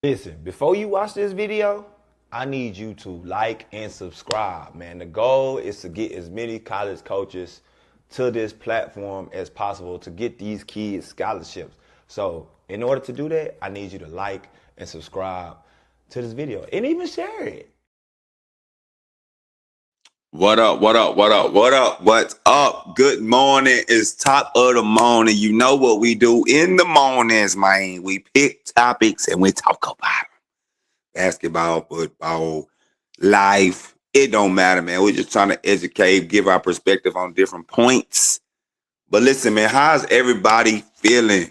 Listen, before you watch this video, I need you to like and subscribe, man. The goal is to get as many college coaches to this platform as possible to get these kids scholarships. So in order to do that, I need you to like and subscribe to this video and even share it. What up, what up, what up, what up, what's up? Good morning. It's top of the morning. You know what we do in the mornings, man. We pick topics and we talk about them. Basketball, football, life. It don't matter, man. We're just trying to educate, give our perspective on different points. But listen, man, how's everybody feeling?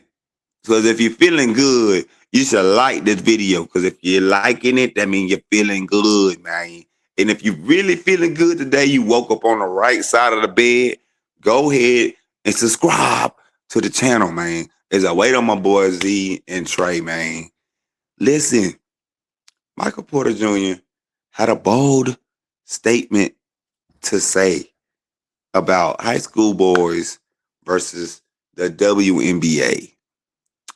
Because if you're feeling good, you should like this video. Because if you're liking it, that means you're feeling good, man. And if you're really feeling good today, you woke up on the right side of the bed, go ahead and subscribe to the channel, man. As I wait on my boys Z and Trey, man. Listen, Michael Porter Jr. had a bold statement to say about high school boys versus the WNBA.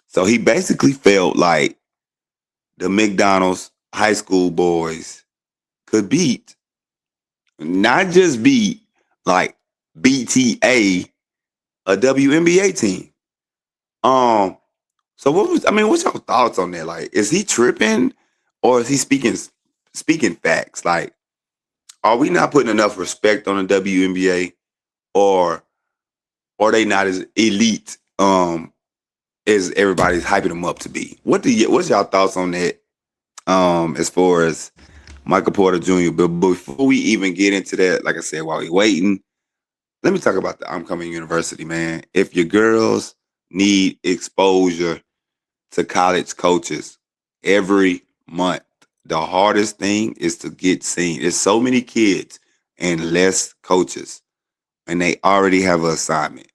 So he basically felt like the McDonald's high school boys could beat, not just beat, like BTA, a WNBA team. So what's your thoughts on that? Like, is he tripping or is he speaking facts? Like, are we not putting enough respect on the WNBA, or are they not as elite as everybody's hyping them up to be? What's y'all thoughts on that? As far as Michael Porter Jr. But before we even get into that, like I said, while we're waiting, let me talk about the IMCOMING University, man. If your girls need exposure to college coaches every month, the hardest thing is to get seen. There's so many kids and less coaches, and they already have an assignment.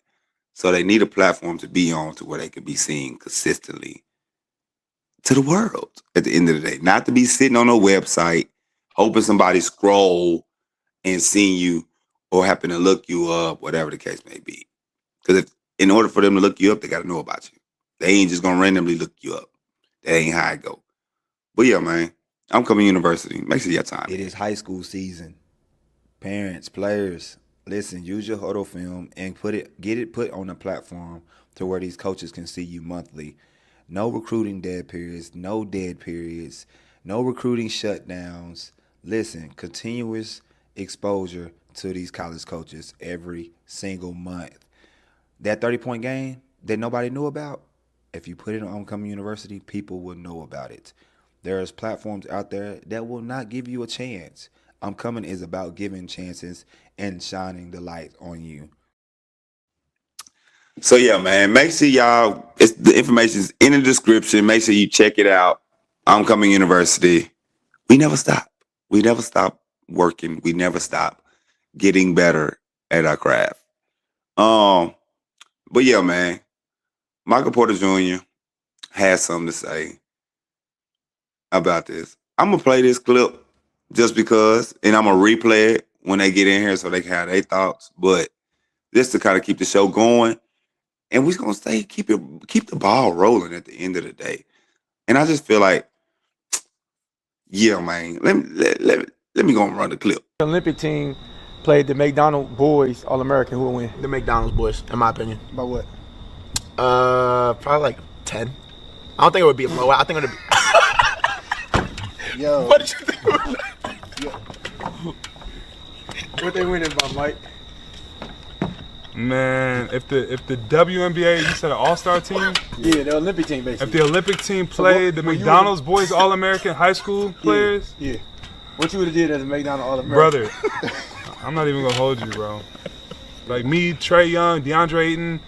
So they need a platform to be on to where they can be seen consistently to the world at the end of the day. Not to be sitting on a website hoping somebody scroll and seeing you or happen to look you up, whatever the case may be. Because in order for them to look you up, they got to know about you. They ain't just going to randomly look you up. That ain't how it go. But yeah, man, IMCOMING University. Make sure you have time. It is high school season. Parents, players, listen, use your huddle film and get it put on a platform to where these coaches can see you monthly. No recruiting dead periods, no dead periods, no recruiting shutdowns. Listen, continuous exposure to these college coaches every single month. That 30-point game that nobody knew about, if you put it on IMCOMING University, people will know about it. There's platforms out there that will not give you a chance. IMCOMING is about giving chances and shining the light on you. So yeah, man, make sure y'all, the information's in the description. Make sure you check it out. IMCOMING University. We never stop. We never stop working. We never stop getting better at our craft. But yeah, man, Michael Porter Jr. has something to say about this. I'm gonna play this clip just because, and I'm gonna replay it when they get in here so they can have their thoughts. But just to kind of keep the show going, and we're gonna keep the ball rolling at the end of the day. And I just feel like, yeah, man, let me go and run the clip. The Olympic team played the McDonald's boys All-American. Who will win? The McDonald's boys, in my opinion. By what? Probably like 10. I don't think it would be a blowout. I think it would be. Yo. What did you think? Yo. What they winning by, Mike? Man, if the WNBA, you said an all-star team? Yeah, the Olympic team, basically. If the Olympic team played the McDonald's boys All-American high school players? Yeah. What you would have did as a McDonald's All-American? Brother, I'm not even going to hold you, bro. Like me, Trey Young, DeAndre Ayton,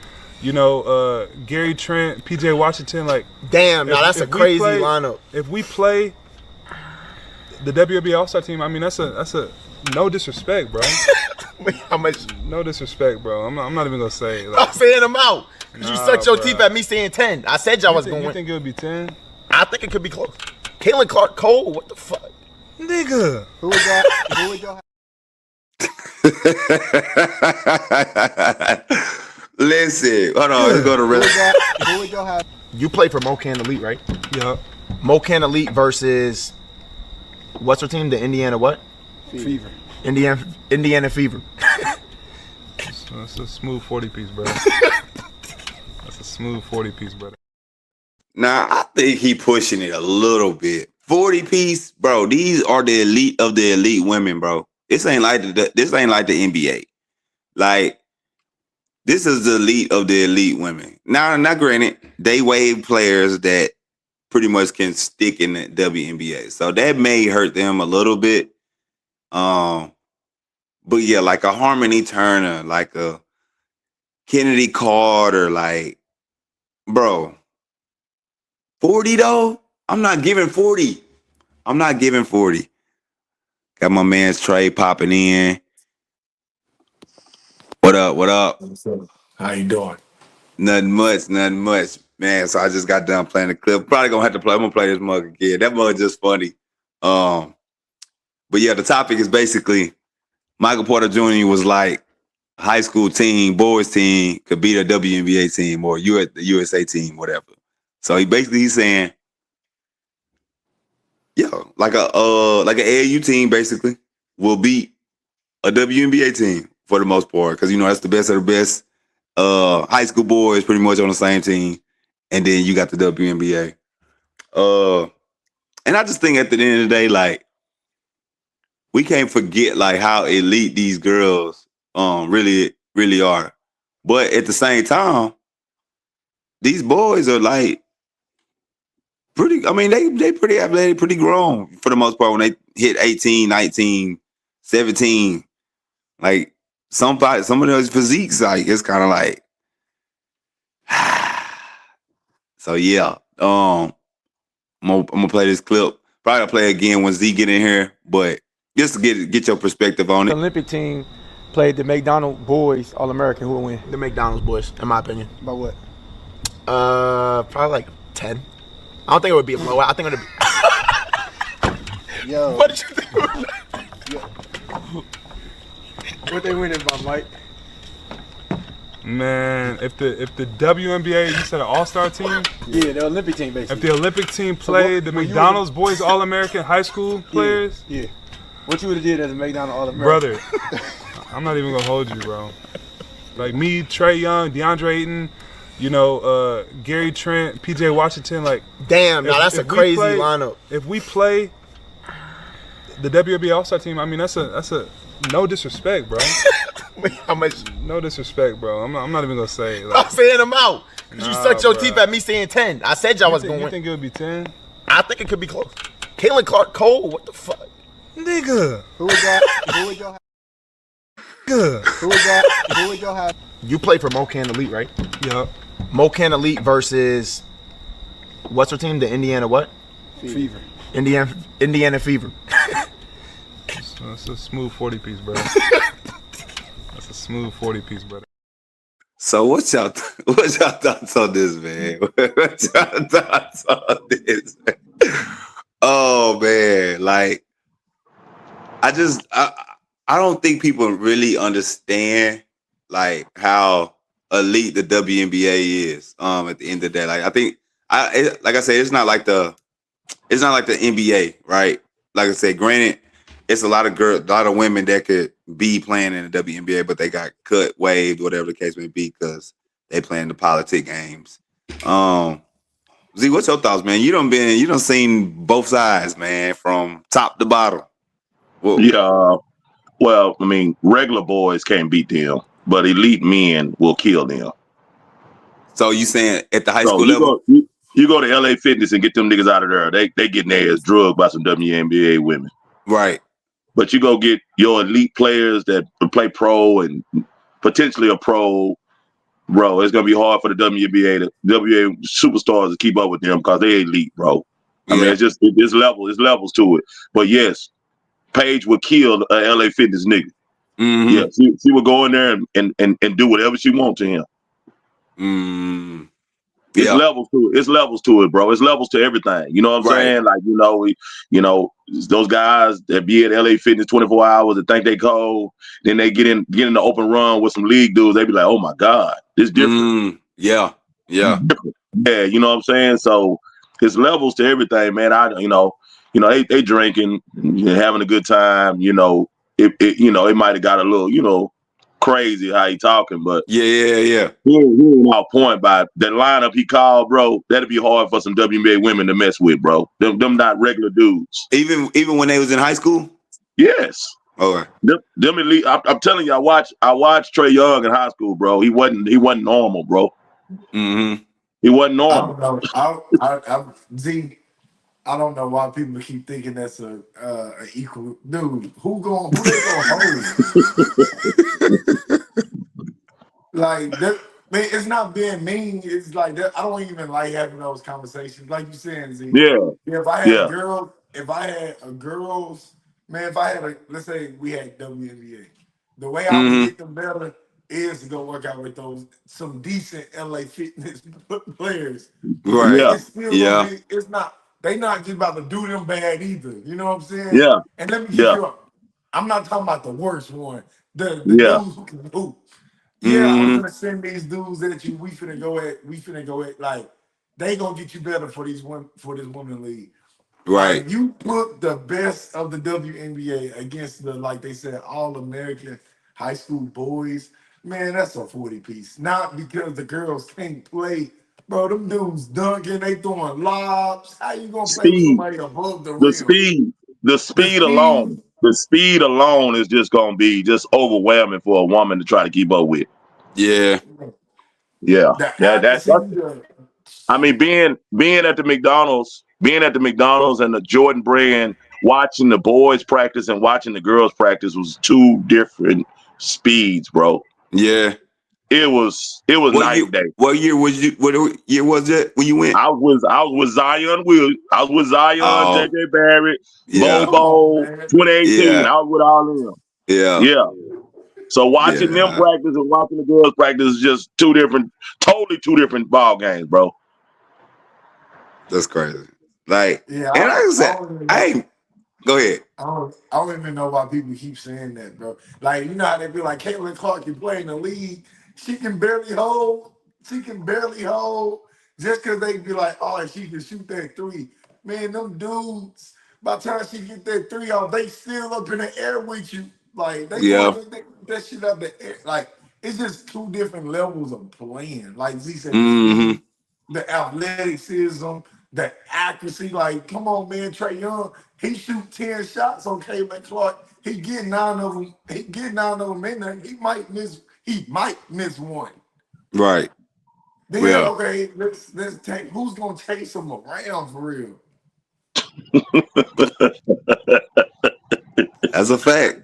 Gary Trent, PJ Washington, like. Damn, now that's a crazy lineup. If we play the WNBA all-star team, I mean, that's a no disrespect, bro. Wait, how much? No disrespect, bro. I'm not even gonna say. I'm saying them out. Cause you sucked your teeth at me saying 10. I said y'all was going. You think it would be 10? I think it could be close. Caitlin Clark Cole, what the fuck? Nigga. Who would y'all Listen, hold on. Let's go to rest. Who would y'all have? You play for Mocan Elite, right? Yup. Mocan Elite versus what's her team? The Indiana what? Fever. Indiana Fever. That's a smooth 40-piece, brother. That's a smooth 40-piece, brother. Now, I think he pushing it a little bit. 40-piece, bro. These are the elite of the elite women, bro. This ain't like the NBA. Like, this is the elite of the elite women. Now, granted, they wave players that pretty much can stick in the WNBA. So that may hurt them a little bit. But yeah, like a Harmony Turner, like a Kennedy Carter, like, bro, 40 though? I'm not giving 40. Got my man's Trey popping in. What up? How you doing? Nothing much, man. So I just got done playing the clip. Probably gonna have to play. I'm gonna play this mug again. That mug just funny. But yeah, the topic is basically Michael Porter Jr. was like high school team, boys team could beat a WNBA team or the USA team, whatever. So he's saying, yeah, like an AAU team basically will beat a WNBA team for the most part because that's the best of the best. High school boys pretty much on the same team, and then you got the WNBA. And I just think at the end of the day, like, we can't forget like how elite these girls really, really are. But at the same time, these boys are like pretty, I mean, they pretty athletic, pretty grown for the most part when they hit 18, 19, 17. Like some of those physiques, like it's kind of like so yeah. I'm gonna play this clip. Probably I'll play again when Z get in here, but just to get your perspective on it. The Olympic team played the McDonald boys All-American. Who will win? The McDonald's boys, in my opinion. By what? Probably like 10. I don't think it would be a blowout. I think it would be. Yo. What did you think? What they winning by, Mike? Man, if the WNBA, you said an all-star team? Yeah, the Olympic team basically. If the Olympic team played the McDonald's boys All-American high school players? Yeah. What you would have did as a McDonald's All-American? Brother, I'm not even gonna hold you, bro. Like me, Trey Young, DeAndre Ayton, Gary Trent, PJ Washington, like. Damn, now that's a crazy lineup. If we play the WNBA All-Star team, I mean that's a no disrespect, bro. Wait, how much? No disrespect, bro. I'm not even gonna say. Like, I'm saying them out. Cause you sucked your teeth at me saying 10. I said y'all was going to You win. think it would be 10? I think it could be close. Caitlin Clark Cole, what the fuck? Nigga. Who would y'all have? Nigga. Who would y'all have? You play for Mocan Elite, right? Yup. Mocan Elite versus what's her team? The Indiana what? Fever. Indiana Fever. That's a smooth 40-piece, brother. That's a smooth 40-piece, brother. So what's y'all thoughts on this, man? What's y'all thoughts on this? Oh man, like I don't think people really understand like how elite the WNBA is. At the end of the day, like I think like I said, it's not like the NBA, right? Like I said, granted, it's a lot of women that could be playing in the WNBA, but they got cut, waived, whatever the case may be, because they playing the politic games. Z, what's your thoughts, man? You done seen both sides, man, from top to bottom. Whoa. Yeah. Well, I mean, regular boys can't beat them, but elite men will kill them. So you saying at the high school level? You go to LA Fitness and get them niggas out of there. They getting their ass drugged by some WNBA women. Right. But you go get your elite players that play pro and potentially a pro, bro. It's gonna be hard for the WNBA superstars to keep up with them because they elite, bro. I mean, it's levels to it. But yes, Paige would kill a LA Fitness nigga. Mm-hmm. Yeah, she would go in there and do whatever she wants to him. Mm. It's levels to it. It's levels to it, bro. It's levels to everything. You know what I'm saying? Like, those guys that be at LA Fitness 24 hours and think they cold, then they get in the open run with some league dudes. They be like, oh my God, this different. Yeah. Different. Yeah, you know what I'm saying? So it's levels to everything, man. They drinking, having a good time. It might have got a little, crazy how he talking, but Yeah. he ain't off point by that lineup he called, bro. That'd be hard for some WNBA women to mess with, bro. Them not regular dudes. Even when they was in high school. Yes. Okay. Them elite. I'm telling you, I watched Trae Young in high school, bro. He wasn't normal, bro. Mm-hmm. He wasn't I normal. don't know. I don't know why people keep thinking that's a equal dude. Who they gonna hold? Like that, man, it's not being mean. It's like that. I don't even like having those conversations. Like you saying, Z. Yeah, If I had yeah, girls, if I had a girls, man, if I had let's say we had WNBA, the way I would Mm-hmm. get them better is to go work out with some decent LA fitness players. But Right. yeah, it's still gonna Yeah. be, it's not, they not just about to do them bad either. You know what I'm saying? yeah, And let me get yeah, you up. I'm not talking about the worst one, the yeah, dudes who can hoop. Yeah, I'm Mm-hmm. gonna send these dudes at you. We finna go at like they gonna get you better for this women league. Right. Like you put the best of the WNBA against the, like they said, all American high school boys. Man, that's a 40 piece. Not because the girls can't play. Bro, them dudes dunking, they throwing lobs. How you gonna play with speed, somebody above the the rim? speed, the The speed speed, alone, the speed alone is just gonna be just overwhelming for a woman to try to keep up with. Yeah. Yeah, the that's. accuracy, the I mean, being at the McDonald's and the Jordan brand, watching the boys practice and watching the girls practice was two different speeds, bro. Yeah. It was What night year? and day. What year was you? What year was it when you went? I was with Zion Will. I was with Zion, Oh, JJ Barrett, yeah. come on, Bobo, man. 2018. Yeah. I was with all of them. Yeah. Yeah. So watching them Yeah. practice and watching the girls practice is just totally two different ball games, bro. That's crazy. Like, Yeah, and like I I said, don't even I know. ain't. Go ahead. I don't even know why people keep saying that, bro. Like, you know how they be like, Caitlin Clark can play in the league. She can barely hold. She can barely hold. Just because they be like, oh, she can shoot that three. Man, them dudes, by the time she get that three off, they still up in the air with you. Like, they Yeah. going that shit up the air. Like, it's just two different levels of playing. Like Z said, the Mm-hmm. speed, the athleticism, the accuracy. Like, come on, man, Trae Young. He shoot 10 shots on Caitlin Clark. He get 9 of them. He get 9 of them in there. He might miss. He might miss one. Right. Then Yeah. okay, let's take who's gonna chase him around for real. That's a fact.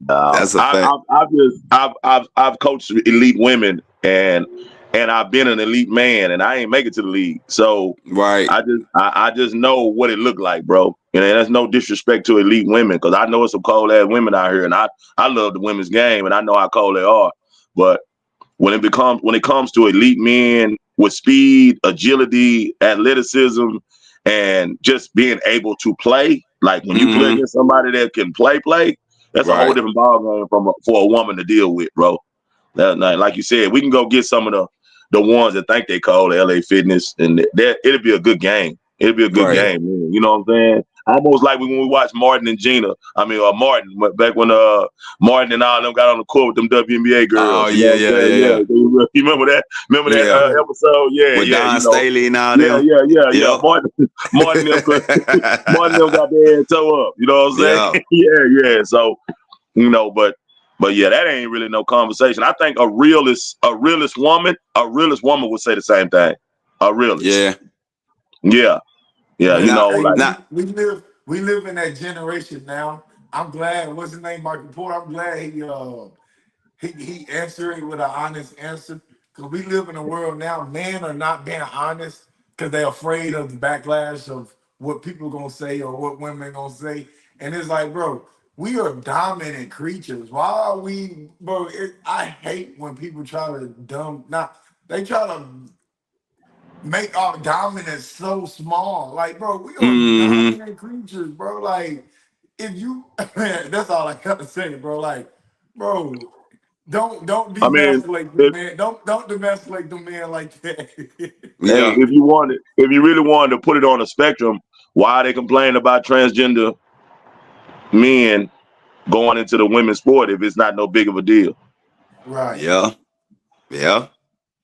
Uh, That's a I, fact. I, I've just, I've coached elite women and I've been an elite man and I ain't make it to the league. So Right. I just know what it looked like, bro. And that's no disrespect to elite women because I know it's some cold ass women out here and I love the women's game and I know how cold they are. But when it comes to elite men with speed, agility, athleticism, and just being able to play, like when you play Mm-hmm. against somebody that can play, that's a whole Right. different ballgame for a woman to deal with, bro. Like you said, we can go get some of the ones that think they call LA Fitness, and that it'll be a good game. It'll be a good Right. game, man. You know what I'm saying? Almost like when we watched Martin and Gina. I mean, Martin, back when Martin and all them got on the court with them WNBA Oh girls. You know yeah, what I'm yeah, saying? yeah, yeah. Yeah. You remember that? Remember that Yeah. episode? Yeah, With yeah. Don Staley and all Yeah, them. yeah, yeah, yeah. Yep. Martin them, Martin them got their head toe up. You know what I'm Yeah. saying? Yeah, yeah. So but yeah, that ain't really no conversation. I think a realist woman would say the same thing. A realist. Yeah. Yeah. Yeah, Man, Now, hey, now, we live in that generation now. I'm glad. What's his name, Michael Porter? I'm glad he answered it with an honest answer. Because we live in a world now, men are not being honest because they're afraid of the backlash of what people gonna say or what women gonna say. And it's like, bro, we are dominant creatures. Why are we, bro? I hate when people try to they try to make our dominance so small. Like, bro, we are mm-hmm. dominant creatures, bro. Like, if you, that's all I gotta say, bro. Like, bro, Don't I mean, demasculate the if, man. Don't demasculate the man like that. hey, Yeah. if you really wanted to put it on a spectrum, why they complain about transgender men going into the women's sport if it's not no big of a deal? Right. Yeah. Yeah.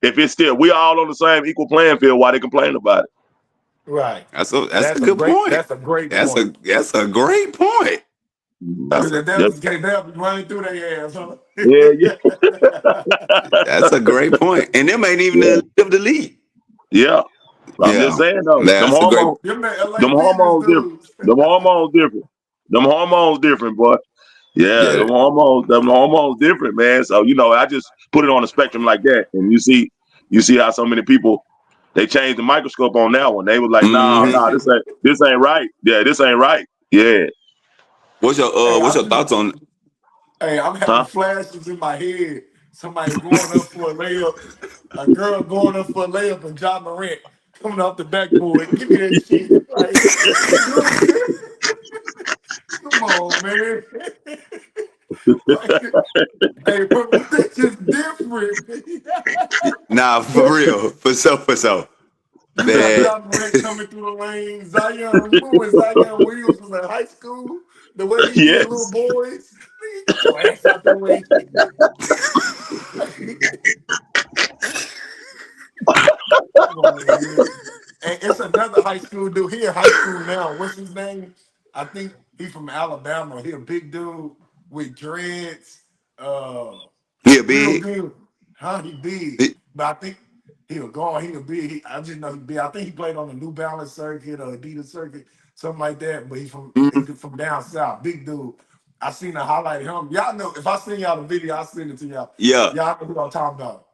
If it's still, we all on the same equal playing field, why they complain about it? Right. That's a good point. That's a great That's point. a great point. Because That's if a that was the case, they'll be running through their ass, huh? Yeah. that's a great point. And them ain't even Yeah. the league. Yeah. I'm just Yeah. saying though, That's a great Them that LA them Fitness hormones different. dudes. Them hormones different. Them hormones different, boy. Yeah, yeah. them hormones different, man. So I just put it on a spectrum like that, and you see how so many people they changed the microscope on that one. They was like, no, Mm-hmm. this ain't right. Yeah, this ain't right. Yeah, What's Hey, your thoughts on I'm having huh? flashes in my head. Somebody going up for a layup, a girl going up for a layup, and John Morant coming off the backboard. Give me that shit. Like, come on, man. Like, hey, but that's just different. Nah, for real. For sure. You got Man. John Morant coming through the lane. Zion, remember when Zion Williams was in high school? The way he did little Yes. boys? Nigga, get your ass out the way. Come on, man. And it's another high school dude. He in high school now. What's his name? I think he's from Alabama. He a big dude with dreads. He Real big. good. Huh? He big. He- But I think he'll go on. He'll be. I just know he big. I think he played on the New Balance circuit or Adidas circuit, something like that. But Mhm. he's from down south. Big dude. I seen a highlight of him. Y'all know if I send y'all the video, I'll send it to y'all. Yeah. Y'all know who I'm talking about.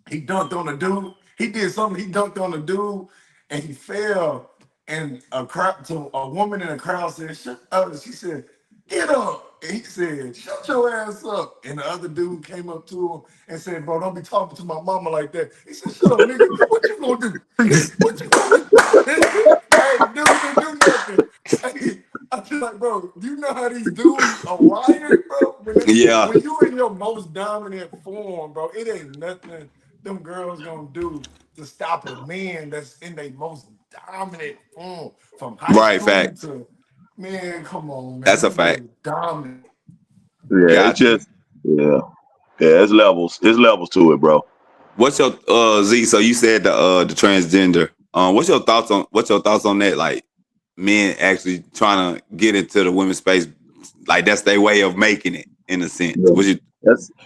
He dunked on the dude. He did something. He dunked on the dude, and he fell. And a crowd to a woman in the crowd said, "Shut up." She said, "Get up." And he said, "Shut your ass up." And the other dude came up to him and said, "Bro, don't be talking to my mama like that." He said, "Shut up, nigga. What you gonna do? What you gonna do?" Hey, the dude didn't do nothing. Hey, I feel like, bro, do you know how these dudes are wired, bro? Yeah. When you in your most dominant form, bro, it ain't nothing them girls gonna do to stop a man that's in their most dominant form from high Right, school fact. to man. Come on, man, That's a them fact. boys dominant. Yeah, it's Got you. just yeah. It's levels. It's levels to it, bro. What's your Z? So you said the transgender. What's your thoughts on that? Like men actually trying to get into the women's space, like that's their way of making it in a sense. Yeah.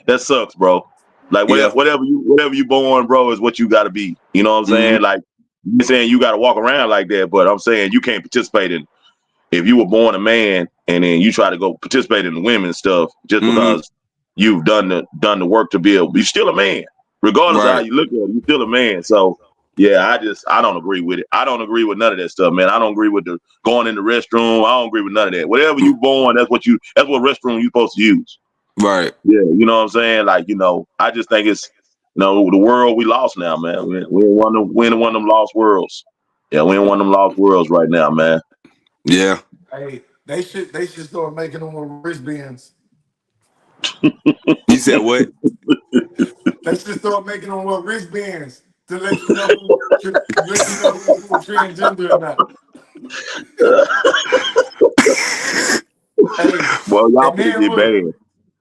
That sucks, bro. Like Yeah. whatever you born, bro, is what you got to be. You know what I'm Mm-hmm. saying? Like you're saying you got to walk around like that, but I'm saying you can't participate in. If you were born a man and then you try to go participate in the women's stuff just Mm-hmm. because you've done the work to be able, you're still a man, regardless of how Right. you look at it. You're still a man. So yeah, I don't agree with it. I don't agree with none of that stuff, man. I don't agree with the going in the restroom. I don't agree with none of that. Whatever you born, that's what restroom you supposed to use. Right. Yeah, you know what I'm saying? Like, I just think it's, the world we lost now, man. We in one of them lost worlds. Yeah, we in one of them lost worlds right now, man. Yeah. Hey, they should start making them with wristbands. You said what? They should start making them with wristbands to let you know who's transgender or not. Hey, Well, y'all and finna then get look. banned.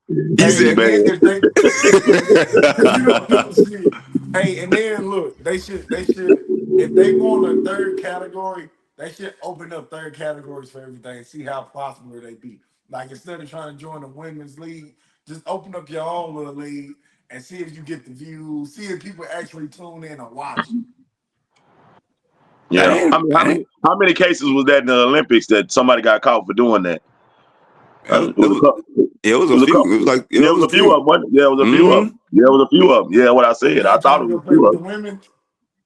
He Finna Hey, get said and then banned. if they, you know, shit. Hey, and then look, they should, if they want a third category, they should open up third categories for everything and see how possible they be. Like instead of trying to join the women's league, just open up your own little league and see if you get the views, see if people actually tune in and watch. Yeah. I Dang, mean, dang. how many cases was that in the Olympics that somebody got caught for doing that? It It was a couple. was It a was a few. couple. It was like Yeah, it it was was a a few few. of them. Wasn't it? Yeah, it was a few of Mm-hmm. them. Yeah, it was a few of them. Yeah, what I The said. I men thought trying it to was go a play few with of the them. women.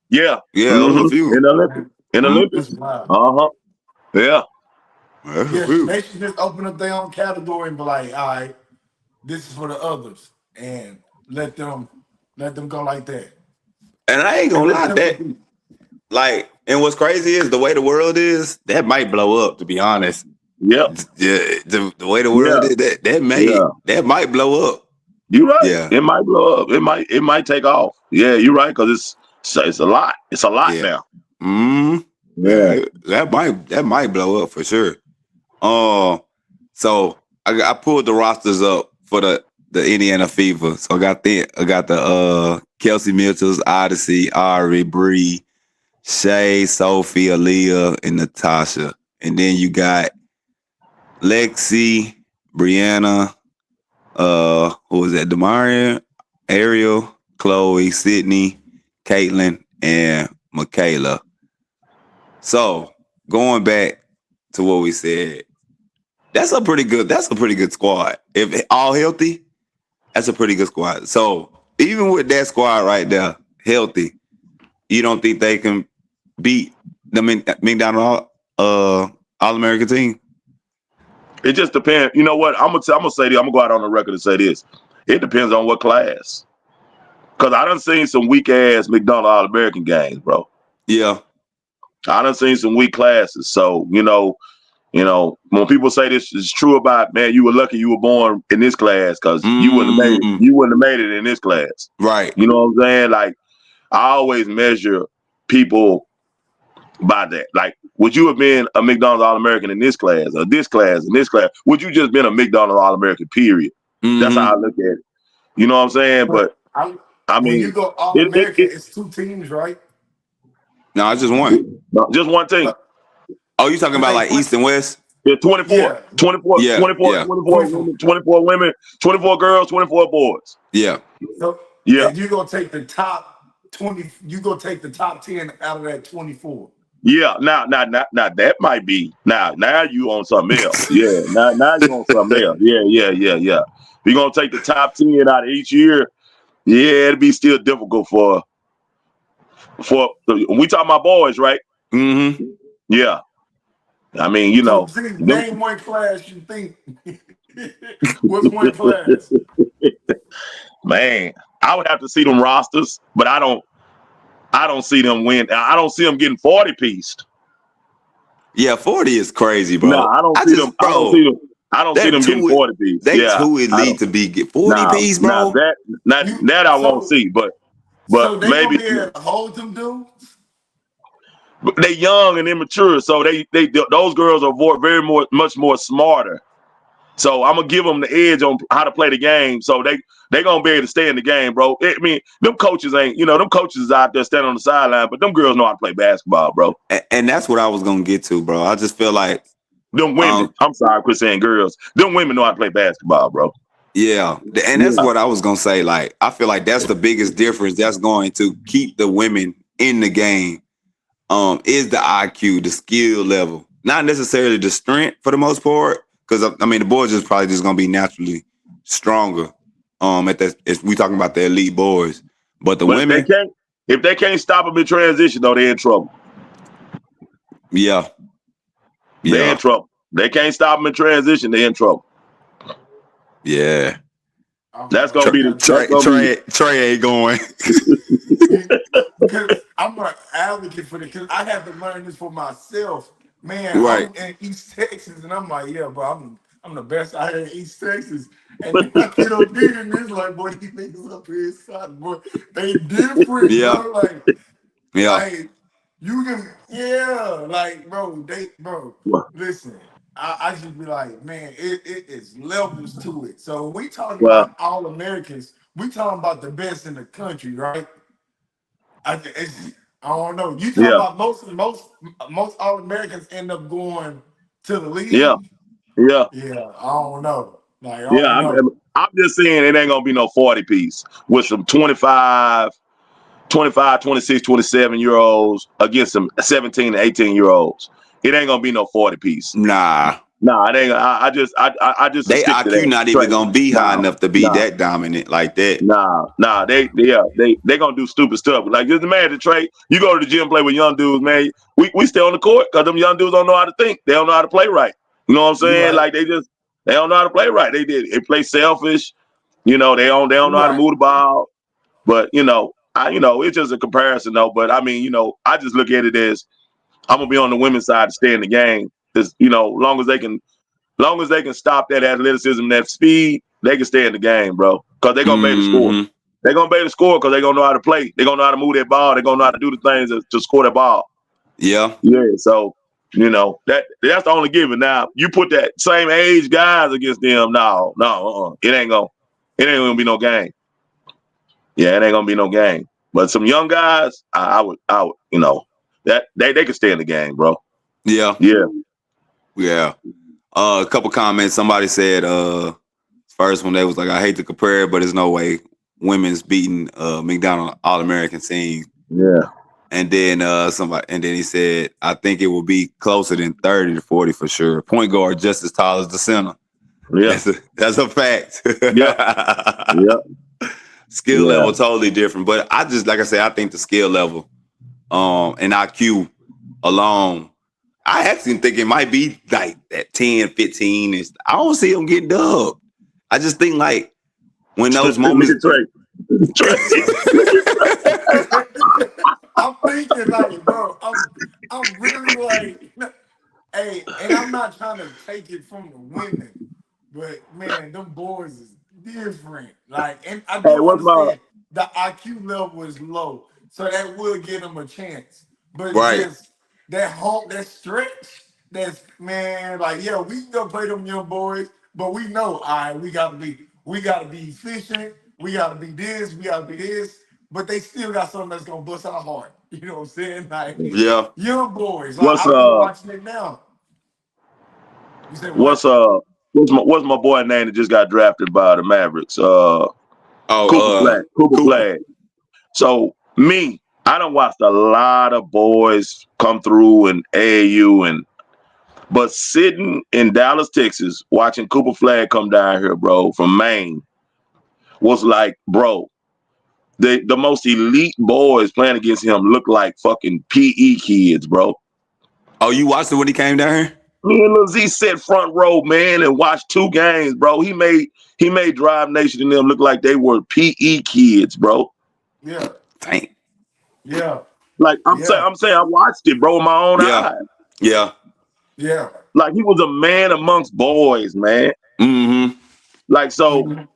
Yeah. Yeah, it was a Mm-hmm. few. In the Olympics. In the Mm-hmm. That's Olympics. wild. Uh-huh. Yeah. It was a Yeah, few. they should just open up their own category and be like, all right, this is for the others, and let them go like that, And I ain't and gonna let lie, them that compete. like, and what's crazy is the way the world is. That might blow up. To be honest, Yep. yeah, the way the world Yeah. is, that Yeah. might blow up. You're right. Yeah. It might blow up. It might take off. Yeah, you're right, because it's a lot. It's a lot Yeah. now. Yeah, that might blow up for sure. So I pulled the rosters up for the Indiana Fever. So I got the Kelsey Mitchell's, Odyssey, Ari, Bree, Shay, Sophie, Aaliyah, and Natasha. And then you got Lexi, Brianna, who was that? Demaria, Ariel, Chloe, Sydney, Caitlin, and Michaela. So going back to what we said, that's a pretty good squad. If all healthy, that's a pretty good squad. So even with that squad right there, healthy, you don't think they can beat the McDonald All-American team? It just depends. You know what? I'm gonna say this. I'm gonna go out on the record and say this. It depends on what class. Cause I done seen some weak ass McDonald All-American games, bro. Yeah. I done seen some weak classes. So, when people say this is true about, man, you were lucky you were born in this class, because you wouldn't have made it in this class. Right. You know what I'm saying? Like, I always measure people by that. Like, would you have been a McDonald's All-American in this class, or this class, in this class? Would you just been a McDonald's All-American, period? That's how I look at it. You know what I'm saying? But I when you mean, go All-American, it's 2 teams, right? No, it's just one. Just one team. Oh, you talking about like East and West? Yeah, 24. Yeah. 24, Yeah, 24, yeah. 24 women, 24 women, 24 girls, 24 boys. Yeah. So Yeah. and you gonna take the top 20. You gonna take the top 10 out of that 24. Yeah. Now that might be now you on something else. Yeah. Now you on something else. Yeah. You're gonna take the top 10 out of each year. Yeah, it'd be still difficult for we talking about boys, right? Mm-hmm. Yeah. I mean, So name one class you think. What's one class? Man, I would have to see them rosters, but I don't see them win. I don't see them getting 40-pieced. Yeah, 40 is crazy, bro. No, I don't see them. I don't see them getting 40-piece. They too elite to be get 40-piece, bro. That I won't see, but so they maybe gonna be able to hold them dudes. They young and immature, so those girls are much more smarter. So I'm gonna give them the edge on how to play the game. So they gonna be able to stay in the game, bro. I mean, them coaches them coaches is out there standing on the sideline, but them girls know how to play basketball, bro. And that's what I was gonna get to, bro. I just feel like them women. I'm sorry, I quit saying girls. Them women know how to play basketball, bro. Yeah, and that's what I was gonna say. Like, I feel like that's the biggest difference that's going to keep the women in the game. Is the IQ, the skill level, not necessarily the strength for the most part. Because I mean, the boys is probably just gonna be naturally stronger. If we talking about the elite boys, but women, if they can't stop them in transition, though, they're in trouble. Yeah, they're in trouble. They can't stop them in transition. They're in trouble. Yeah, that's gonna be the Trey ain't going. Because I'm an advocate for it, because I had to learn this for myself. Man, right. I'm in East Texas, and I'm like, yeah, bro, I'm the best out here in East Texas. And then I get up here, and it's like, boy, these niggas up here inside, boy, they different, bro. Like, like, you can, like, bro, listen, I just be like, man, it is levels to it. So we talking about All-Americans, we talking about the best in the country, right? I don't know. You talking about most All-Americans end up going to the league? Yeah. I don't know. Like, I don't know. I'm just saying it ain't gonna be no 40-piece with some 25, 26, 27-year-olds against some 17 and 18-year-olds. It ain't gonna be no 40-piece. Nah, it ain't. I just they IQ not even gonna be high enough to be that dominant like that. They gonna do stupid stuff. Like, just imagine, Trey, you go to the gym, play with young dudes, man. We stay on the court because them young dudes don't know how to think. They don't know how to play right. You know what I'm saying? Right. Like, they don't know how to play right. They play selfish. They don't know how to move the ball. But it's just a comparison though. But I mean, I just look at it as I'm gonna be on the women's side to stay in the game. Because long as they can stop that athleticism, that speed, they can stay in the game, bro. because they're gonna be able to score. They're gonna be able to score because they're gonna know how to play. They're gonna know how to move that ball. They're gonna know how to do the things to score that ball. Yeah. So that's the only given. Now you put that same age guys against them. No, it ain't gonna be no game. Yeah, it ain't gonna be no game. But some young guys, I would, that they could stay in the game, bro. Yeah. A couple comments. Somebody said, first one, they was like, I hate to compare it, but there's no way women's beating McDonald All-American team. Yeah. And then he said, I think it will be closer than 30 to 40 for sure. Point guard just as tall as the center. Yeah. That's a fact. Yeah. Skill level totally different. But I just, like I said, I think the skill level and IQ alone, I actually think it might be like that 10, 15. I don't see them getting dubbed. I just think like when those moments. I'm thinking like, bro, I'm really like, hey, and I'm not trying to take it from the women, but man, them boys is different. Like, and I do understand the IQ level is low, so that will give them a chance. But just that stretch, that's man, like, yeah, we can go play them young boys, but we know, all right, we gotta be efficient, we gotta be this, we gotta be this. But they still got something that's gonna bust our heart. You know what I'm saying? Like young boys. Like I've been watching it now. You say what? What's my boy name that just got drafted by the Mavericks? Cooper Flag. So I done watched a lot of boys come through in AAU but sitting in Dallas, Texas, watching Cooper Flag come down here, bro, from Maine, was like, bro, the most elite boys playing against him look like fucking PE kids, bro. Oh, you watched it when he came down here? Me and Lil Z sat front row, man, and watched 2 games, bro. He made Drive Nation and them look like they were PE kids, bro. Yeah. Dang. Yeah. Like I'm saying, I watched it, bro, with my own eyes. Yeah. Yeah. Like he was a man amongst boys, man. Mm-hmm. Like so, to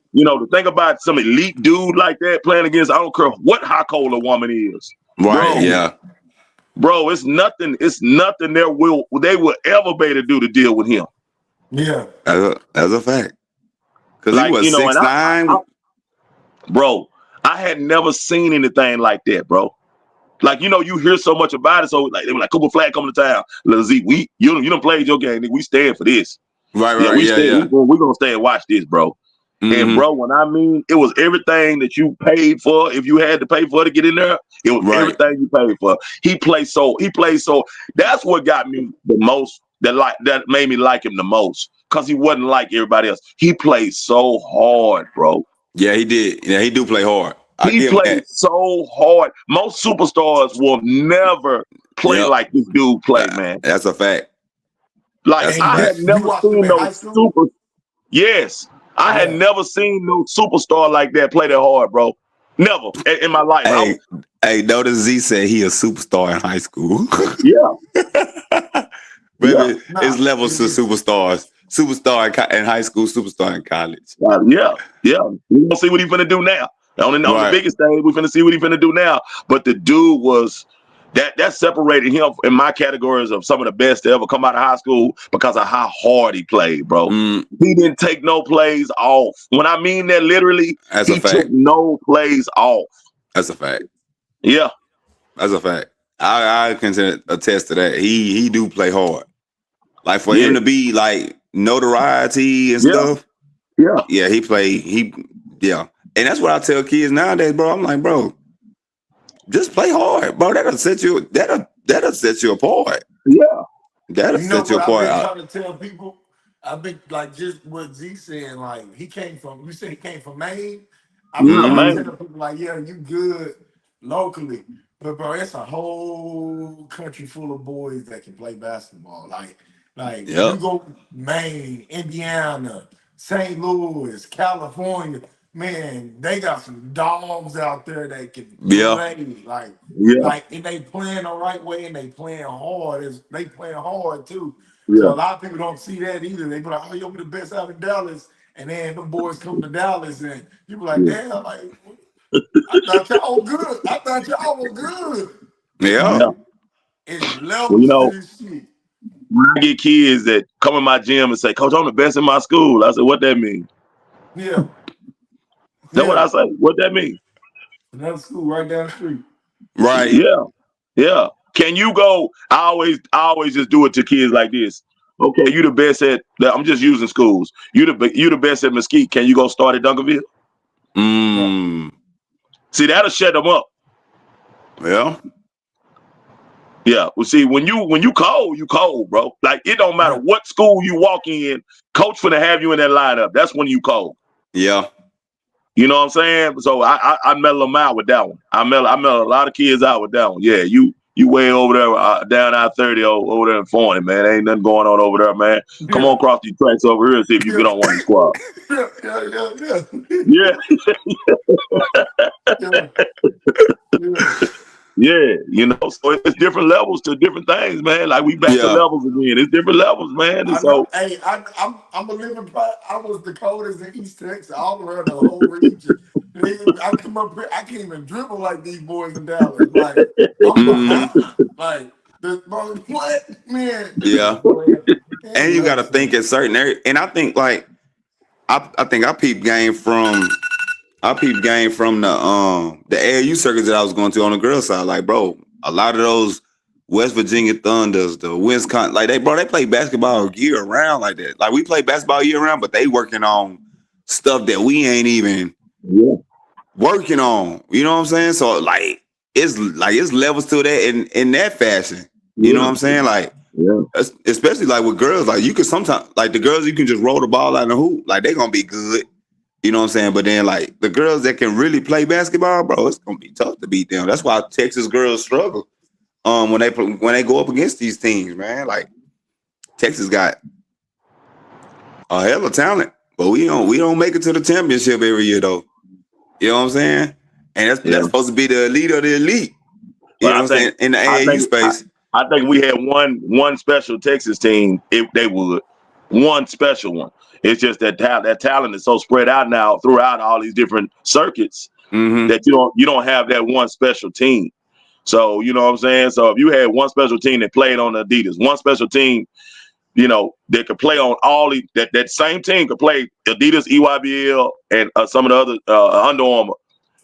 think about some elite dude like that playing against, I don't care what how cold a woman is. Right. Bro, yeah. Bro, it's nothing they will ever be able to do to deal with him. Yeah. That's a fact. Because he was 6'9". Bro, I had never seen anything like that, bro. Like, you hear so much about it. So like they were like, Cooper Flag coming to town. Lil Z, you done played your game, nigga. We stand for this. Right. We're gonna stay and watch this, bro. Mm-hmm. And bro, when I mean it was everything that you paid for, if you had to pay for to get in there, it was everything you paid for. He played so that's what got me the most, that made me like him the most. Cause he wasn't like everybody else. He played so hard, bro. Yeah, he did. Yeah, he do play hard. He played so hard. Most superstars will never play like this dude played, man. That's a fact. Like I had never seen no super. Yes, I had never seen no superstar like that play that hard, bro. Never in my life. Hey, notice Z said he a superstar in high school. Yeah. Baby, it's levels to superstars. Superstar in high school, superstar in college. Yeah. We gonna see what he's gonna do now. On the biggest thing, we're gonna see what he's gonna do now. But the dude was that separated him in my categories of some of the best to ever come out of high school because of how hard he played, bro. He didn't take no plays off. When I mean that literally, he took no plays off. That's a fact. Yeah. That's a fact. I can attest to that. He do play hard. Like for him to be like notoriety and stuff. Yeah. Yeah, and that's what I tell kids nowadays, bro. I'm like, bro, just play hard, bro. That'll set you apart. Yeah. That'll set you apart. I've been trying to tell people, I've been like just what Z saying, like you said he came from Maine. I've been trying to tell people like, yeah, you good locally. But bro, it's a whole country full of boys that can play basketball. Like you go Maine, Indiana, St. Louis, California. Man, they got some dogs out there that can play. Like, and they playing the right way and they playing hard. They playing hard too. Yeah. So a lot of people don't see that either. They be like, oh, you'll be the best out in Dallas. and then the boys come to Dallas, and you be like, damn, like I thought y'all were good. I thought y'all were good. Yeah. Like, Yeah. it's Well, you levels to know, this shit. when I get kids that come in my gym and say, "Coach, I'm the best in my school," I said, "What that mean?" Yeah, That's what yeah. I say. What that mean? Another school right down the street. Right. Yeah, yeah. Can you go? I always just do it to kids like this. Okay, you the best at. I'm just using schools. You the best at Mesquite. Can you go start at Duncanville? Right. See, that'll shut them up. Yeah. Yeah. Well, see, when you cold, bro. Like it don't matter Right. what school you walk in, coach finna have you in that lineup. That's when you cold. Yeah. You know what I'm saying? So I mellow them out with that one. I mellow a lot of kids out with that one. Yeah, you way over there down I-30 over there in 40, man. Ain't nothing going on over there, man. Come Yeah. on across these tracks over here and see if you Yeah. get on one of these squads. Yeah. Yeah, Yeah. Yeah. yeah. You know, so it's different levels to different things, man. Like we back to Yeah. levels again. It's different levels, man. And I know. so Hey, I'm a living part. I was the coldest in East Texas, all around the whole region. I come up here, I can't even dribble like these boys in Dallas. Like I'm Mm, behind. Like what man? yeah. Boy, ain't And you got to nothing. think at certain areas. And I think like I think I peeped game from the AAU circuits that I was going to on the girls side. Like, bro, a lot of those West Virginia Thunders, the Wisconsin, like they play basketball year round like that. Like we play basketball year round, but they working on stuff that we ain't even yeah, working on. You know what I'm saying? So it's levels to that in that fashion. You know what yeah, I'm saying? Like yeah. especially like with girls, like you can sometimes like the girls you can just roll the ball out in the hoop, like they gonna be good. You know what I'm saying? But then like the girls that can really play basketball, bro, it's gonna be tough to beat them. That's why Texas girls struggle when they go up against these teams, man. Like Texas got a hell of talent, but we don't make it to the championship every year though. You know what I'm saying? And that's Yeah. supposed to be the elite of the elite. You But know what I'm saying? In the AAU space. I think we had one special Texas team if they would. One special one. It's just that talent is so spread out now throughout all these different circuits Mm-hmm. that you don't have that one special team. So you know what I'm saying? So if you had one special team that played on the Adidas, one special team, that could play on all that same team could play Adidas, EYBL, and some of the other Under Armour,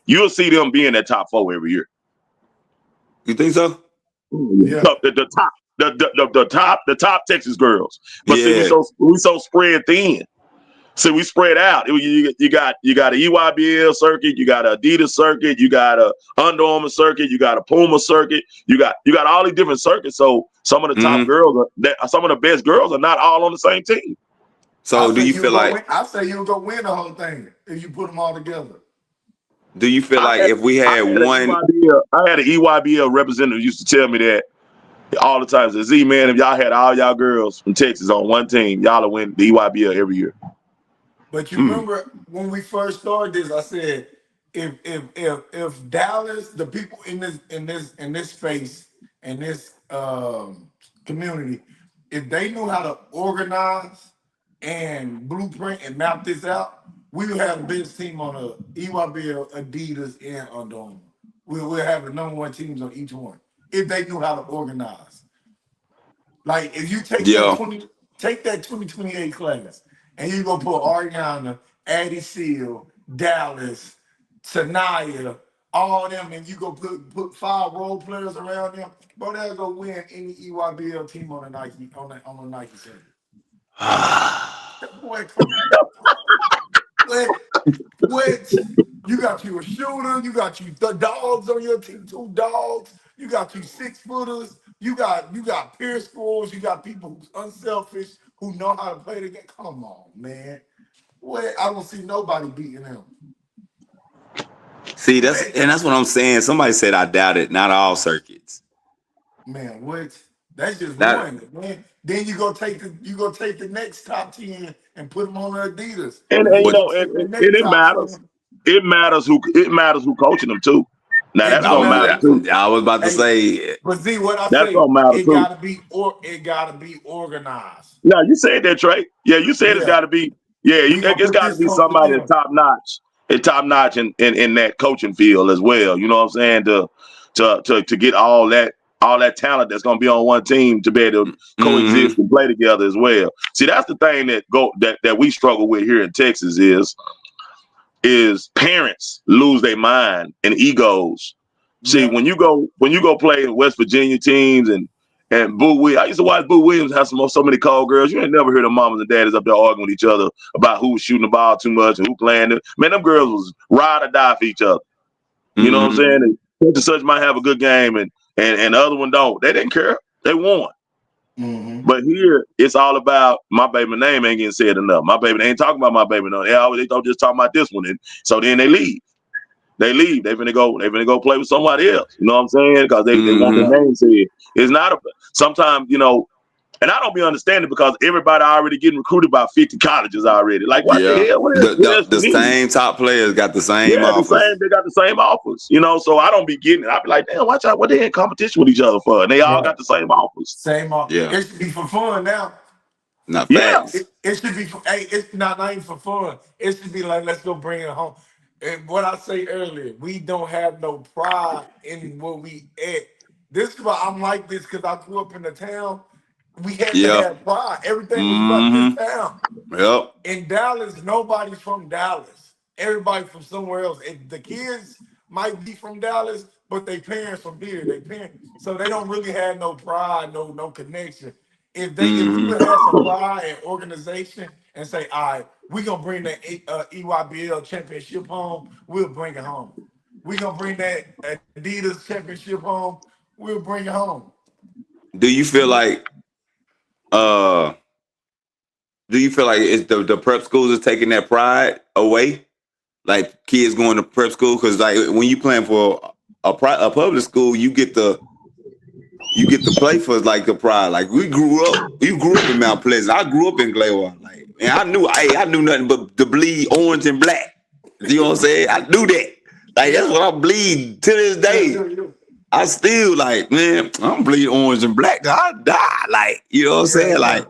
you'll see them being that top 4 every year. You think so? Yeah. The top Texas girls. But see, Yeah. we so spread thin. See, we spread out. You got an EYBL circuit, you got an Adidas circuit, you got a Under Armour circuit, you got a Puma circuit, you got all these different circuits. So some of the top girls, some of the best girls are not all on the same team. So do you feel like I say you'll go win the whole thing if you put them all together. if we had one I had an EYBL representative used to tell me that all the time. Said, Z, man, if y'all had all y'all girls from Texas on one team, y'all will win the EYBL every year. But you remember when we first started this, I said if Dallas, the people in this space in this community, if they knew how to organize and blueprint and map this out, we would have the best team on the EYBL, Adidas, and Under Armour. We'll have the number 1 teams on each one if they knew how to organize. Like if you take that 2028 class and you go put Ariana, Addie Seal, Dallas, Sanaya, all them, and you go put 5 role players around them, bro, they'll go win any EYBL team on the Nike on the Nike circuit. Boy, come on. What? You got you a shooter, you got you the dogs on your team, 2 dogs, you got you 6-footers, you got peer scores, you got people who's unselfish, who know how to play the game. Come on, man. What? I don't see nobody beating them. see that's what I'm saying. Somebody said I doubt it. Not all circuits. Man, what? That's just That one, man. Then you go take the next top 10 and put them on the Adidas. And, And then and you you but go know, and, take the and and next it top matters. 10. It matters who coaching them too. Now It that's do oh, gonna matter matter. too. I was about to Hey, say but see what I That's say, gonna matter it too. gotta be organized. Now you said that, Trey. Yeah, you said it's Yeah. got to be. Yeah, We gonna it's put got to this be coach somebody that's in. top notch, in that coaching field as well. You know what I'm saying? To get all that talent that's gonna be on one team to be able to coexist and play together as well. See, that's the thing that we struggle with here in Texas is parents lose their mind and egos. See, Yeah. when you go play in West Virginia teams and Boo Williams, I used to watch Boo Williams have so many call girls. You ain't never heard the mamas and daddies up there arguing with each other about who was shooting the ball too much and who playing it. Man, them girls was ride or die for each other. You know what I'm saying? And such and such might have a good game and the other one don't. They didn't care. They won. Mm-hmm. But here, it's all about my baby name ain't getting said enough. My baby, they ain't talking about my baby name. They don't just talk about this one. And so then they leave. They leave. They finna go play with somebody else. You know what I'm saying? Because they want their name said. It's not sometimes, and I don't be understanding because everybody already getting recruited by 50 colleges already. Like, what the Yeah. hell? What else The you need? same top players got the same Yeah, offers. they got the same offers. So I don't be getting it. I be like, damn, watch out, what they in competition with each other for? And they all got the same offers. Same off. Yeah. It should be for fun now. Not Yeah. facts. It should be for, hey, it's not even for fun. It should be like, let's go bring it home. And what I say earlier, we don't have no pride in where we at. This is why I'm like this, because I grew up in the town. We had to Yeah. have pride. Everything was about this town. Yep. In Dallas, nobody's from Dallas. Everybody from somewhere else. The kids might be from Dallas, but their parents from here. They parents, so they don't really have no pride, no connection. If we would have some pride and organization and say, all right, we're gonna bring the EYBL championship home, we'll bring it home. We're gonna bring that Adidas championship home, we'll bring it home. Do you feel like it's the prep schools is taking that pride away? Like kids going to prep school, because like when you playing for a public school, you get to play for like the pride. Like you grew up in Mount Pleasant. I grew up in Glenwood. Like, and I knew nothing but to bleed orange and black. You know what I'm saying? I knew that. Like that's what I bleed to this day. I still like, man, I'm bleeding orange and black. I die. Like, you know what I'm saying? Like,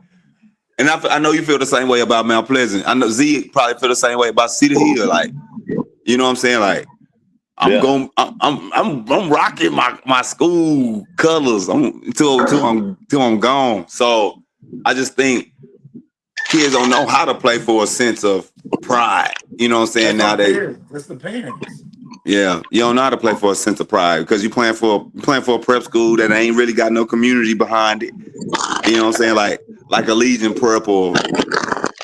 and I know you feel the same way about Mount Pleasant. I know Z probably feel the same way about Cedar Hill. Like, you know what I'm saying? Like, I'm rocking my school colors until I'm gone. So I just think kids don't know how to play for a sense of pride. You know what I'm saying? Nowadays. That's the parents. Yeah, you don't know how to play for a sense of pride because you're playing for a prep school that ain't really got no community behind it. You know what I'm saying? Like a Legion Prep or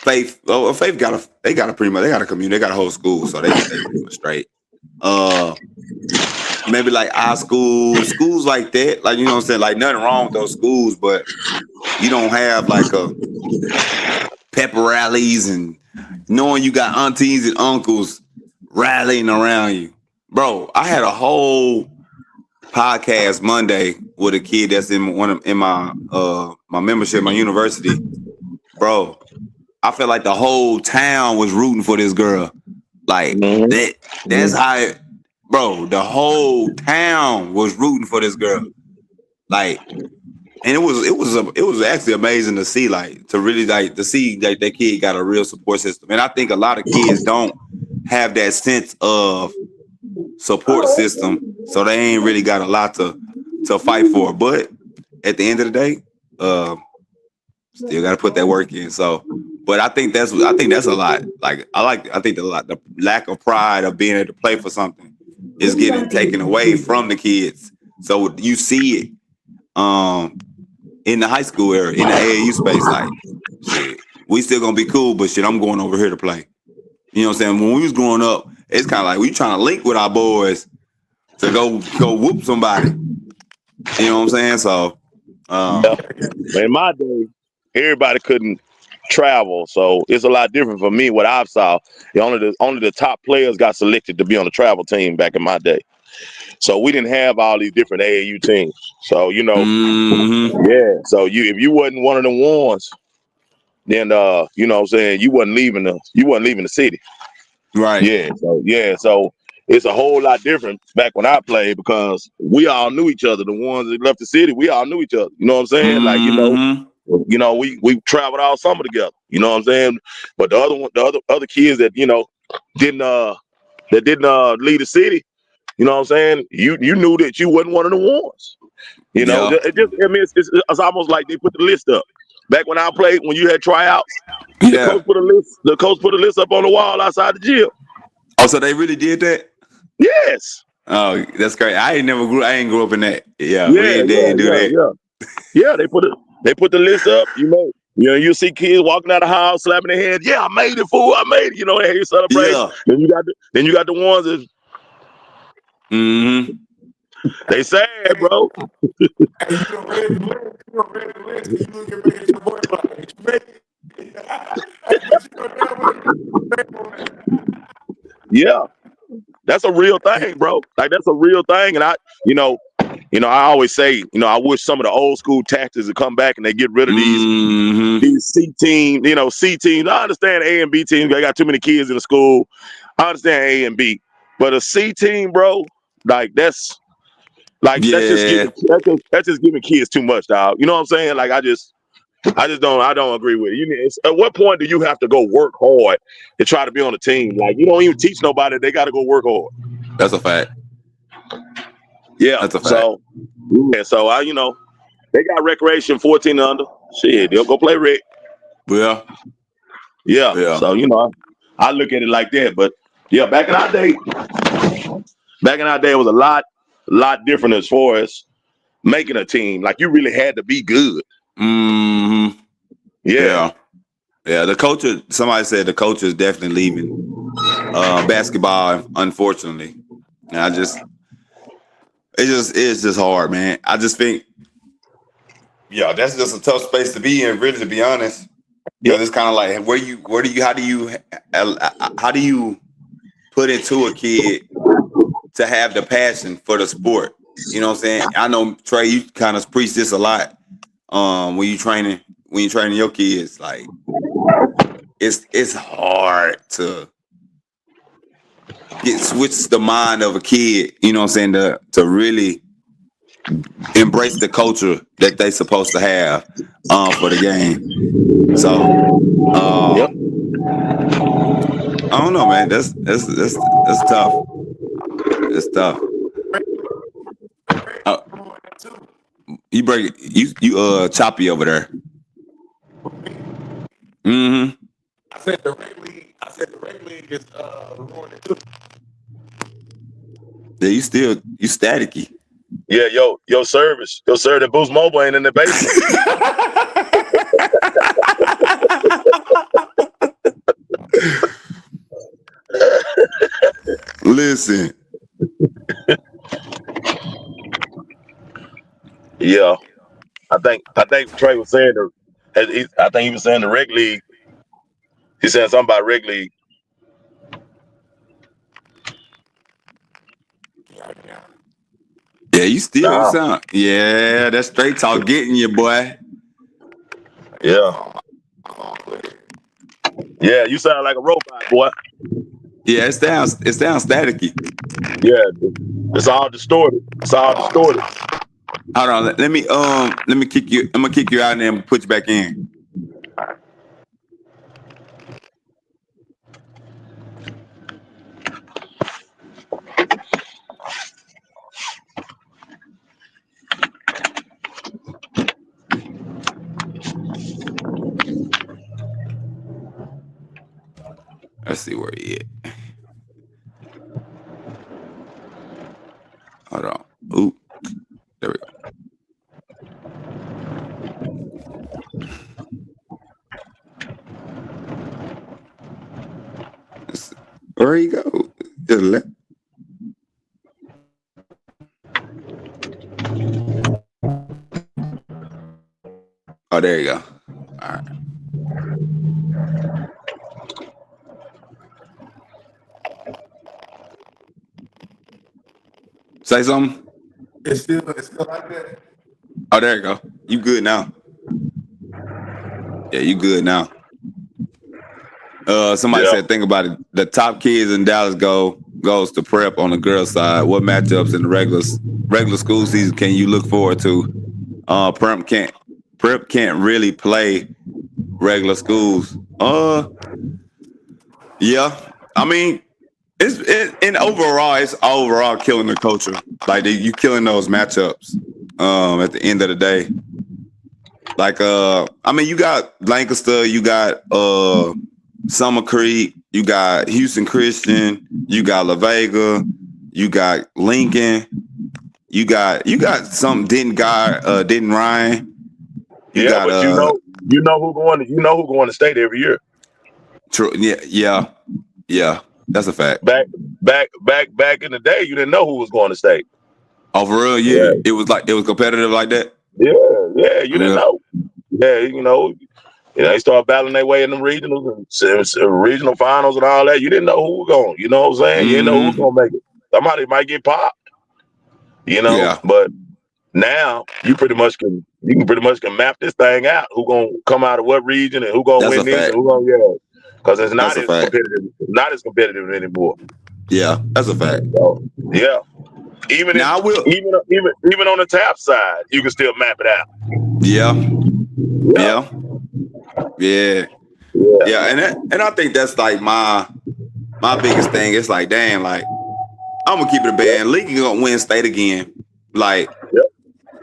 Faith. Oh, Faith got a community. They got a whole school, so they pretty much straight. Maybe like our schools like that. Like, you know what I'm saying? Like nothing wrong with those schools, but you don't have like a pep rallies and knowing you got aunties and uncles rallying around you. Bro, I had a whole podcast Monday with a kid that's in my membership, my university. Bro, I felt like the whole town was rooting for this girl. Like that's how it, bro, the whole town was rooting for this girl. Like, and it was actually amazing to see, like, to really like to see that kid got a real support system. And I think a lot of kids don't have that sense of support system, so they ain't really got a lot to fight for. But at the end of the day, still got to put that work in. So, but I think that's a lot. Like I think the lack of pride of being able to play for something is getting taken away from the kids. So you see it in the high school area, in the AAU space. Like, shit, we still gonna be cool, but shit, I'm going over here to play. You know what I'm saying? When we was growing up, it's kind of like we trying to link with our boys to go whoop somebody. You know what I'm saying? So, in my day, everybody couldn't travel, so it's a lot different for me. What I've saw, only the top players got selected to be on the travel team back in my day. So we didn't have all these different AAU teams. So yeah. So if you wasn't one of the ones, then you know what I'm saying, you wasn't leaving the city. right? So it's a whole lot different back when I played because we all knew each other. The ones that left the city, we all knew each other. You know what I'm saying? Like, You know, we traveled all summer together. You know what I'm saying? But the other kids that didn't leave the city. You know what I'm saying? You knew that you wasn't one of the ones. You know, Yeah. it's almost like they put the list up. Back when I played, when you had tryouts, the Yeah. coach put a list. The coach put a list up on the wall outside the gym. Oh, so they really did that? Yes. Oh, that's great. I ain't grew up in that. Yeah, we didn't do that. Yeah. They put the list up. You see kids walking out of the house, slapping their hands. Yeah, I made it, fool. I made it. You know, they hear celebration. Yeah. Then you got the ones that they sad, bro. And you done read the list. You done read the list. And you look at back at your boy like, you made it. But you know that way. Yeah. That's a real thing, bro. Like that's a real thing. And I always say, I wish some of the old school tactics would come back and they get rid of these C teams, C teams. I understand A and B teams. They got too many kids in the school. I understand A and B, but a C team, bro, that's just giving kids too much, dog. You know what I'm saying? Like I don't agree with it. At what point do you have to go work hard to try to be on a team? Like you don't even teach nobody; they got to go work hard. That's a fact. Yeah, that's a fact. So I, they got recreation 14 and under. Shit, they'll go play rec. Yeah. So I look at it like that. But yeah, back in our day, it was a lot different as far as making a team. Like you really had to be good. Yeah. The culture. Somebody said the culture is definitely leaving basketball, unfortunately. And it's just hard, man. I just think, that's just a tough space to be in, really, to be honest. It's kind of like how do you put into a kid to have the passion for the sport? You know what I'm saying? I know, Trey, you kind of preach this a lot when you training your kids. Like it's hard to switch the mind of a kid, you know what I'm saying, to really embrace the culture that they supposed to have for the game. So I don't know, man. That's tough. It's tough. You break it. You choppy over there. I said the rec league is ruining too. Yeah, you staticky. Yeah, your service at Boost Mobile ain't in the basement. Listen. Yeah, I think Trey was saying I think he was saying the rec league. He said something about rec league. Yeah, you still sound. Yeah, that's straight talk getting you, boy. Yeah, you sound like a robot, boy. Yeah, it sounds staticky. Yeah, it's all distorted. Hold on, let me kick you. I'm gonna kick you out and then put you back in. Let's see where he is. Hold on. Ooh, there we go. Where you go? To the left. Oh, there you go. All right. Say something. It's still like that. Oh, there you go. You good now? Yeah, you good now. Somebody said, think about it. The top kids in Dallas goes to prep on the girls' side. What matchups in the regular school season can you look forward to? Prep prep can't really play regular schools. Yeah. I mean, it's overall killing the culture. Like you killing those matchups. At the end of the day, like I mean, you got Lancaster, you got Summer Creek, you got Houston Christian, you got La Vega, you got Lincoln, you got some Denton Ryan. But you know who going to state every year. True. Yeah. That's a fact. Back in the day, you didn't know who was going to state. Oh, for real? Yeah. It was competitive like that. Yeah, you didn't know. Yeah, they started battling their way in the regionals and regional finals and all that. You didn't know who was going. You know what I'm saying? You didn't know who was going to make it. Somebody might get popped. But now you pretty much can map this thing out. Who gonna come out of what region and who gonna win this and who gonna because it's not as competitive. It's not as competitive anymore. Yeah, that's a fact. So, yeah. Even on the tap side, you can still map it out. Yeah. And I think that's like my biggest thing. It's like, damn, like I'm gonna keep it a band. Lincoln gonna win state again. Like,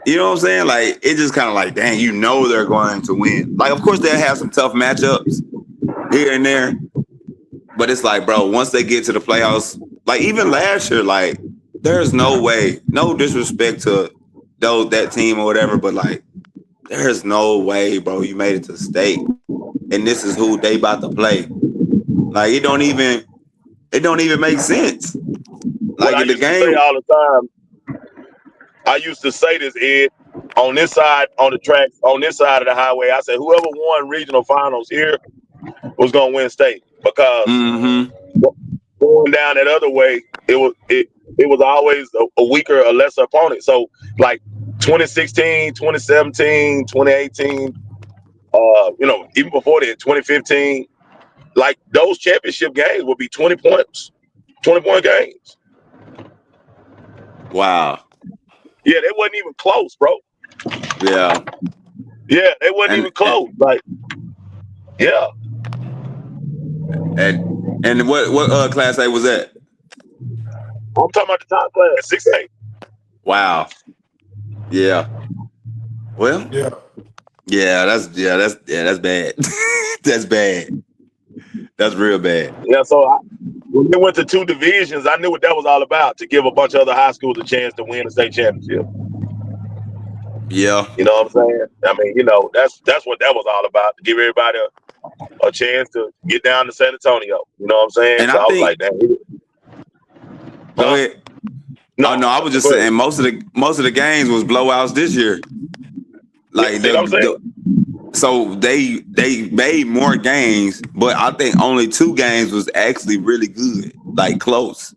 you know what I'm saying? Like, it's just kind of like, dang, they're going to win. Like, of course they'll have some tough matchups here and there, but it's like, bro, once they get to the playoffs, like even last year, like there's no way, no disrespect to that team or whatever, but like there's no way, bro, you made it to state and this is who they about to play. Like it don't even make sense. Like in the game all the time. I used to say this, Ed, on this side, on the track, on this side of the highway. I said, whoever won regional finals here was gonna win state because going down that other way, it was always a weaker or lesser opponent. So like 2016, 2017, 2018, even before that, 2015, like those championship games would be 20 points, 20-point games. Wow. Yeah, they wasn't even close, bro. Yeah. Yeah, they wasn't even close. Like, yeah. And what class A was that? I'm talking about the top class, 6A. Wow. Yeah. Well. Yeah. That's bad. That's bad. That's real bad. Yeah. So when they went to 2 divisions, I knew what that was all about, to give a bunch of other high schools a chance to win a state championship. Yeah. You know what I'm saying? I mean, that's what that was all about, to give everybody a chance to get down to San Antonio. You know what I'm saying? And so I was think, like, damn. Go ahead. No, I was just saying most of the games was blowouts this year. Like so they made more games, but I think only 2 games was actually really good, like close.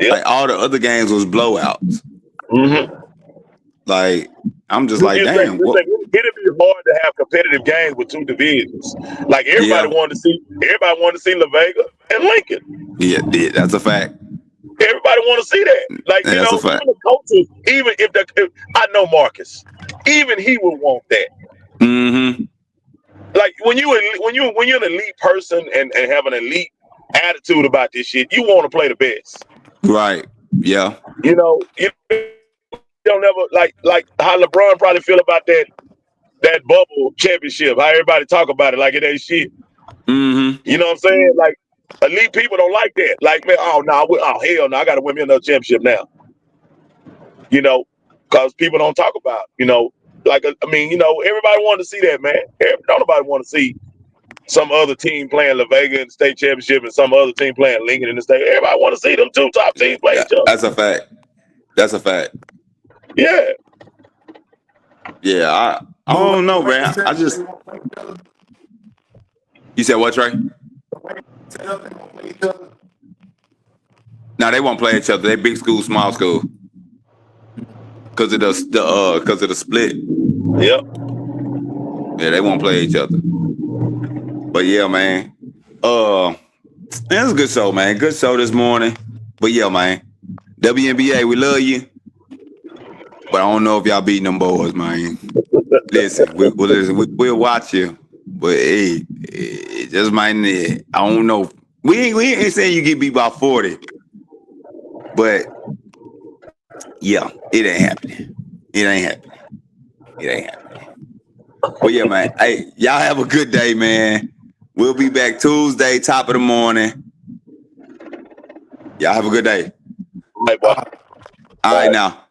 Yep. Like all the other games was blowouts. Mm-hmm. Like I'm just like, damn. It'd be hard to have competitive games with 2 divisions. Like everybody wanted to see La Vega and Lincoln. Yeah, that's a fact. Everybody want to see that. Like, that's a fact. Even the coaches, even if I know Marcus, even he would want that. Mm-hmm. Like when you're an elite person and have an elite attitude about this shit, you want to play the best. Right. Yeah. You don't ever like how LeBron probably feel about that bubble championship. How everybody talk about it like it ain't shit. Mm-hmm. You know what I'm saying? Like elite people don't like that. Like, man, hell no, I got to win me another championship now. Because people don't talk about, like, I mean, everybody wanted to see that, man. Nobody want to see some other team playing La Vega in the state championship and some other team playing Lincoln in the state. Everybody want to see them 2 top teams play each other. That's a fact. That's a fact. Yeah. Yeah, I don't know, man. I just. You said what, Trey? No, they won't play each other. They big school, small school. Because of the split. Yep. Yeah, they won't play each other. But yeah, man. It's a good show, man. Good show this morning. But yeah, man. WNBA, we love you. But I don't know if y'all beating them boys, man. Listen, we'll watch you, but hey, it just might. I don't know. We ain't saying you get beat by 40, but yeah, it ain't happening. It ain't happening. It ain't happening. But yeah, man. Hey, y'all have a good day, man. We'll be back Tuesday, top of the morning. Y'all have a good day. Hey, boy. All right, now.